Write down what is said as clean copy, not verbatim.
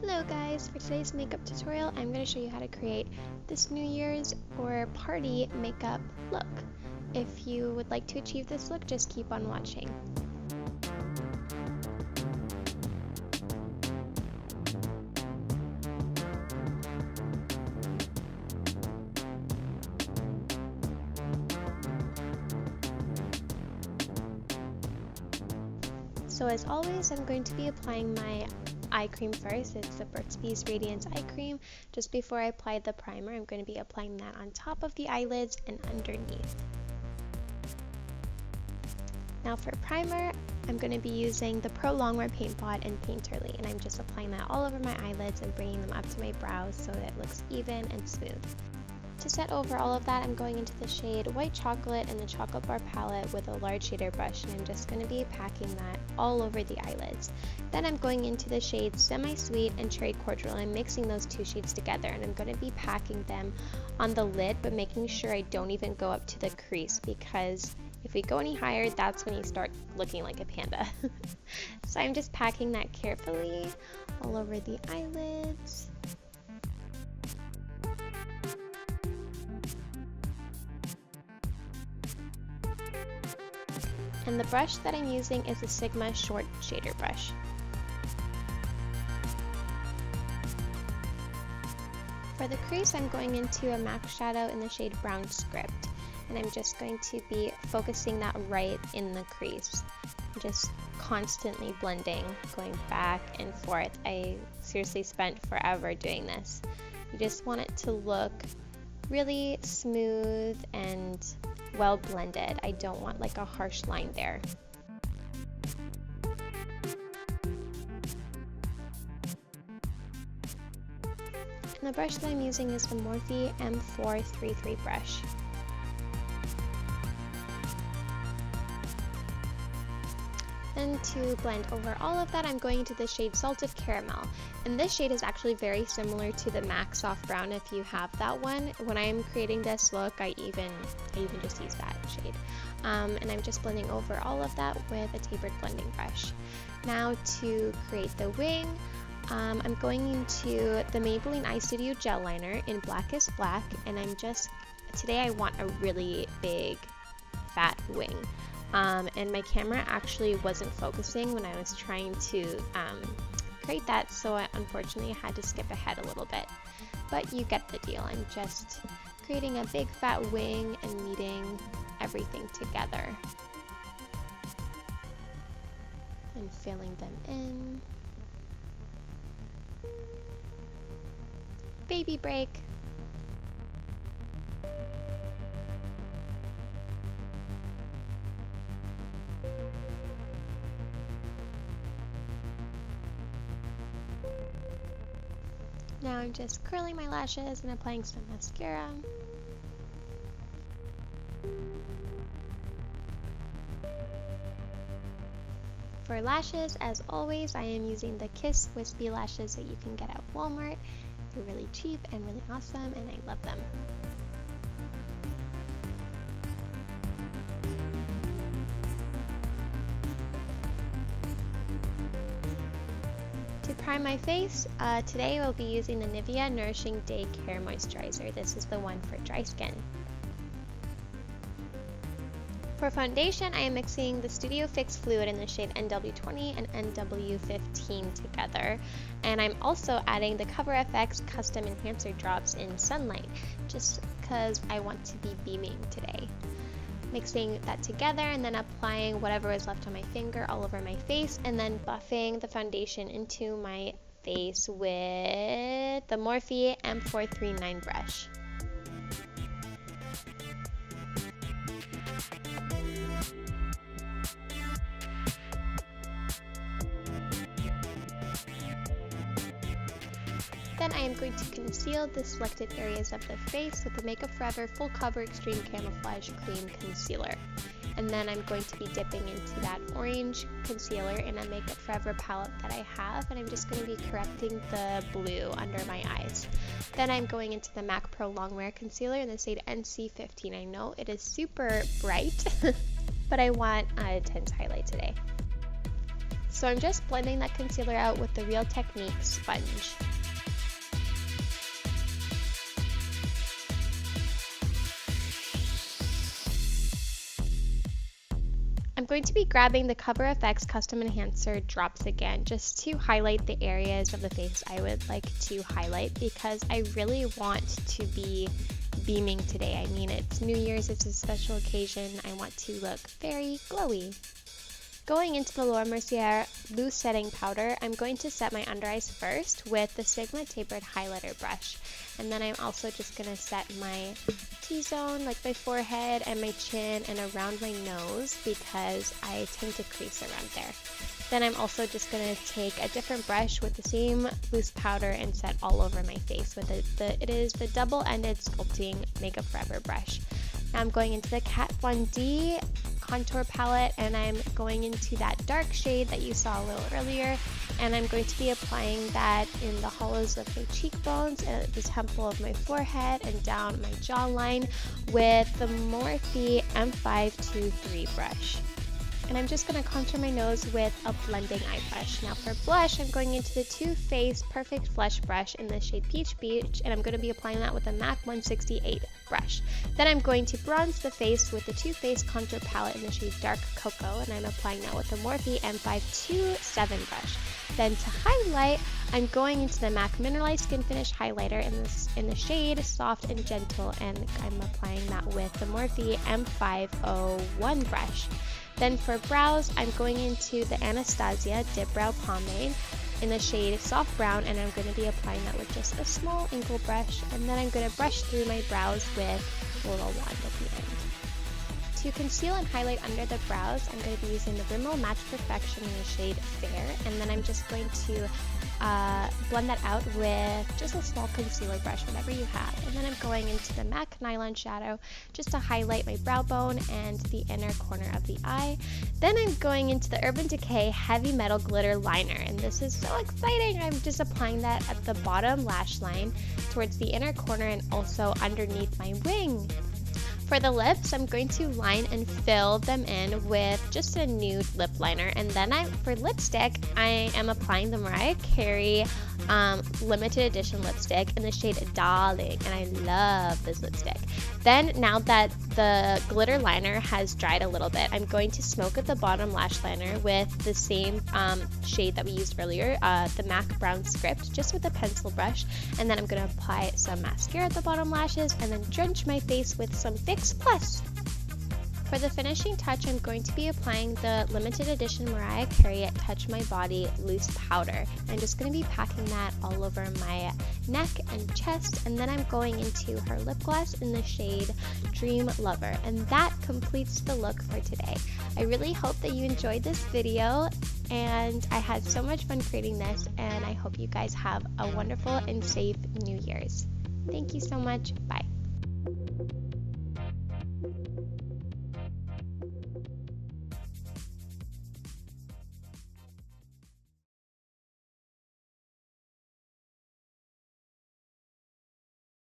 Hello guys, for today's makeup tutorial I'm going to show you how to create this New Year's or party makeup look. If you would like to achieve this look, just keep on watching. So as always, I'm going to be applying my eye cream first. It's the BURTS BEES Radiace eye cream. Just before I apply the primer, I'm going to be applying that on top of the eyelids and underneath. Now for primer, I'm going to be using the Longwear Paintpot and Painterly, and I'm just applying that all over my eyelids and bringing them up to my brows so that it looks even and smooth. To set over all of that, I'm going into the shade White Chocolate in the Chocolate Bar palette with a large shader brush, and I'm just going to be packing that all over the eyelids. Then I'm going into the shades Semi-Sweet and Cherry Cordial, and I'm mixing those two shades together, and I'm going to be packing them on the lid, but making sure I don't even go up to the crease, because if we go any higher, that's when you start looking like a panda. So I'm just packing that carefully all over the eyelids. And the brush that I'm using is a Sigma short shader brush. For the crease, I'm going into a MAC shadow in the shade Brown Script, and I'm just going to be focusing that right in the crease. I'm just constantly blending, going back and forth. I seriously spent forever doing this. You just want it to look really smooth and well blended. I don't want like a harsh line there. And the brush that I'm using is the Morphe M433 brush. Then to blend over all of that, I'm going into the shade Salted Caramel. And this shade is actually very similar to the MAC Soft Brown if you have that one. When I'm creating this look, I even just use that shade. And I'm just blending over all of that with a tapered blending brush. Now to create the wing, I'm going into the Maybelline Eyestudio Gel Liner in Blackest Black, and today I want a really big fat wing. And my camera actually wasn't focusing when I was trying to create that, so unfortunately I had to skip ahead a little bit. But you get the deal. I'm just creating a big fat wing and kneading everything together. And filling them in. Baby break. Now I'm just curling my lashes and applying some mascara. For lashes, as always, I am using the Kiss Wispy lashes that you can get at Walmart. They're really cheap and really awesome, and I love them. To prime my face, today we'll be using the NIVEA Nourishing Day Care Moisturizer. This is the one for dry skin. For foundation, I am mixing the Studio Fix Fluid in the shade NW20 and NW15 together. And I'm also adding the Cover FX Custom Enhancer Drops in Sunlight, just because I want to be beaming today. Mixing that together and then applying whatever was left on my finger all over my face, and then buffing the foundation into my face with the Morphe M439 brush. Then I am going to conceal the selected areas of the face with the Makeup Forever Full Cover Extreme Camouflage Cream Concealer. And then I'm going to be dipping into that orange concealer in a Makeup Forever palette that I have, and I'm just going to be correcting the blue under my eyes. Then I'm going into the MAC Pro Longwear Concealer in the shade NC15. I know it is super bright, but I want a intense highlight today. So I'm just blending that concealer out with the Real Technique sponge. I'm going to be grabbing the Cover FX Custom Enhancer drops again, just to highlight the areas of the face I would like to highlight, because I really want to be beaming today. I mean, it's New Year's, it's a special occasion. I want to look very glowy. Going into the Laura Mercier loose setting powder, I'm going to set my under eyes first with the Sigma tapered highlighter brush. And then I'm also just going to set my T-zone, like my forehead and my chin and around my nose, because I tend to crease around there. Then I'm also just going to take a different brush with the same loose powder and set all over my face with it is the double-ended sculpting Makeup Forever brush. Now I'm going into the Kat Von D contour palette, and I'm going into that dark shade that you saw a little earlier, and I'm going to be applying that in the hollows of my cheekbones and at the temple of my forehead and down my jawline with the Morphe M523 brush. And I'm just going to contour my nose with a blending eye brush. Now for blush, I'm going into the Too Faced Perfect Flush brush in the shade Peach Beach, and I'm going to be applying that with a MAC 168 brush. Then I'm going to bronze the face with the Too Faced Contour Palette in the shade Dark Cocoa, and I'm applying that with the Morphe M527 brush. Then to highlight, I'm going into the MAC Mineralized Skin Finish Highlighter in the shade Soft and Gentle, and I'm applying that with the Morphe M501 brush. Then for brows, I'm going into the Anastasia Dip Brow Pomade in the shade Soft Brown, and I'm going to be applying that with just a small angle brush, and then I'm going to brush through my brows with a little wand at the end. To conceal and highlight under the brows, I'm going to be using the Rimmel Match Perfection in the shade Fair, and then I'm just going to blend that out with just a small concealer brush, whatever you have. And then I'm going into the MAC Nylon Shadow just to highlight my brow bone and the inner corner of the eye. Then I'm going into the Urban Decay Heavy Metal Glitter Liner, and this is so exciting. I'm just applying that at the bottom lash line towards the inner corner and also underneath my wing. For the lips, I'm going to line and fill them in with just a nude lip liner, and then for lipstick, I am applying the Mariah Carey limited edition lipstick in the shade Darling, and I love this lipstick. Then, now that the glitter liner has dried a little bit, I'm going to smoke at the bottom lash liner with the same shade that we used earlier, the MAC Brown Script, just with a pencil brush, and then I'm going to apply some mascara at the bottom lashes, and then drench my face with some Fix Plus. For the finishing touch, I'm going to be applying the limited edition Mariah Carey Touch My Body loose powder. I'm just going to be packing that all over my neck and chest, and then I'm going into her lip gloss in the shade Dream Lover, and that completes the look for today. I really hope that you enjoyed this video, and I had so much fun creating this, and I hope you guys have a wonderful and safe New Year's. Thank you so much. Bye.